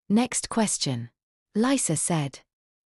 Next question. Lysa said.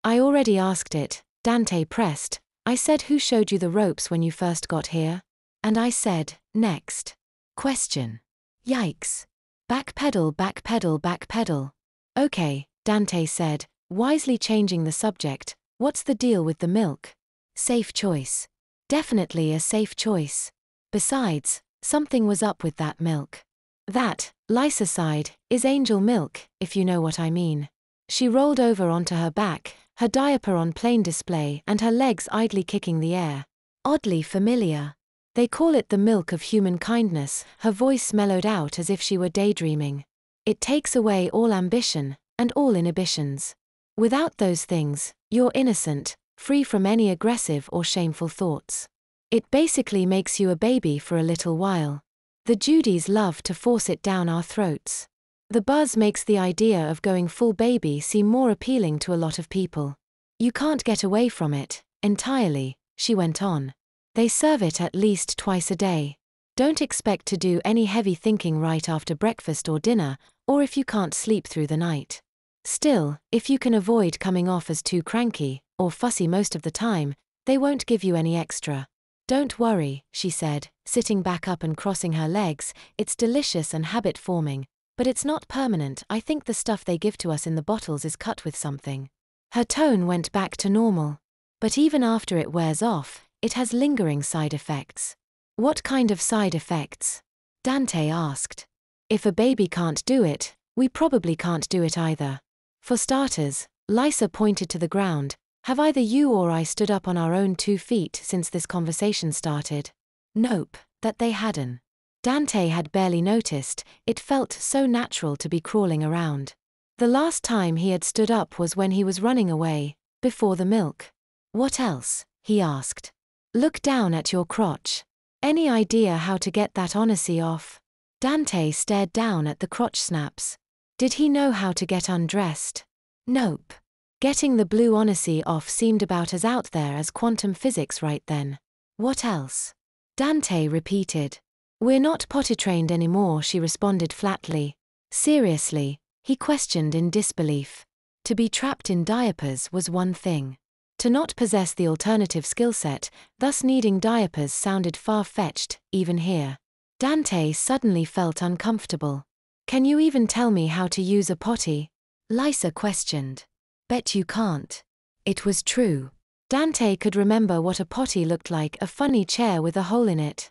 I already asked it, Dante pressed. I said who showed you the ropes when you first got here? And I said, next question. Yikes. Backpedal, backpedal, backpedal. Okay, Dante said, wisely changing the subject. What's the deal with the milk? Safe choice. Definitely a safe choice. Besides, something was up with that milk. That, Lysa sighed, is angel milk, if you know what I mean. She rolled over onto her back, her diaper on plain display and her legs idly kicking the air. Oddly familiar. They call it the milk of human kindness, her voice mellowed out as if she were daydreaming. It takes away all ambition, and all inhibitions. Without those things, you're innocent, free from any aggressive or shameful thoughts. It basically makes you a baby for a little while. The Judys love to force it down our throats. The buzz makes the idea of going full baby seem more appealing to a lot of people. You can't get away from it, entirely, she went on. They serve it at least twice a day. Don't expect to do any heavy thinking right after breakfast or dinner, or if you can't sleep through the night. Still, if you can avoid coming off as too cranky, or fussy most of the time, they won't give you any extra. Don't worry, she said, sitting back up and crossing her legs, it's delicious and habit-forming, but it's not permanent. I think the stuff they give to us in the bottles is cut with something. Her tone went back to normal. But even after it wears off, it has lingering side effects. What kind of side effects? Dante asked. If a baby can't do it, we probably can't do it either. For starters, Lysa pointed to the ground. Have either you or I stood up on our own 2 feet since this conversation started? Nope, that they hadn't. Dante had barely noticed, it felt so natural to be crawling around. The last time he had stood up was when he was running away, before the milk. What else? He asked. Look down at your crotch. Any idea how to get that onacy off? Dante stared down at the crotch snaps. Did he know how to get undressed? Nope. Getting the blue onacy off seemed about as out there as quantum physics right then. What else? Dante repeated. We're not potty trained anymore, she responded flatly. Seriously? He questioned in disbelief. To be trapped in diapers was one thing. To not possess the alternative skill set, thus needing diapers, sounded far-fetched, even here. Dante suddenly felt uncomfortable. Can you even tell me how to use a potty? Lysa questioned. Bet you can't. It was true. Dante could remember what a potty looked like, a funny chair with a hole in it.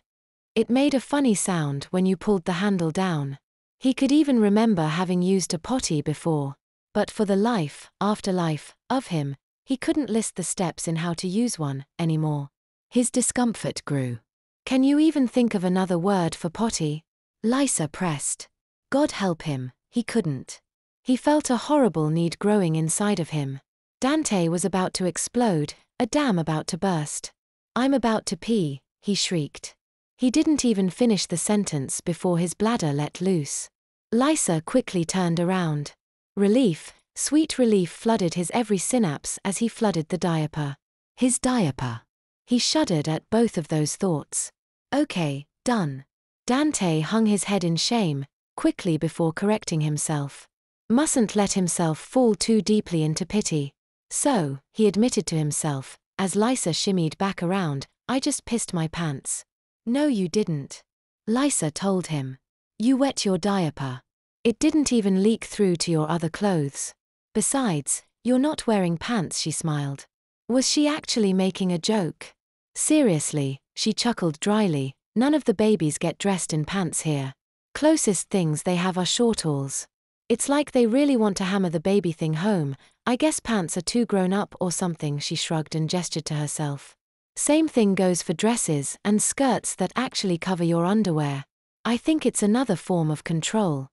It made a funny sound when you pulled the handle down. He could even remember having used a potty before. But for the afterlife of him, he couldn't list the steps in how to use one anymore. His discomfort grew. Can you even think of another word for potty? Lysa pressed. God help him, he couldn't. He felt a horrible need growing inside of him. Dante was about to explode, a dam about to burst. I'm about to pee, he shrieked. He didn't even finish the sentence before his bladder let loose. Lysa quickly turned around. Relief, sweet relief flooded his every synapse as he flooded the diaper. His diaper. He shuddered at both of those thoughts. Okay, done. Dante hung his head in shame, quickly before correcting himself. Mustn't let himself fall too deeply into pity. So, he admitted to himself, as Lysa shimmied back around, I just pissed my pants. No you didn't. Lysa told him. You wet your diaper. It didn't even leak through to your other clothes. Besides, you're not wearing pants, she smiled. Was she actually making a joke? Seriously, she chuckled dryly, none of the babies get dressed in pants here. Closest things they have are shortalls. It's like they really want to hammer the baby thing home. I guess pants are too grown up or something, she shrugged and gestured to herself. Same thing goes for dresses and skirts that actually cover your underwear. I think it's another form of control.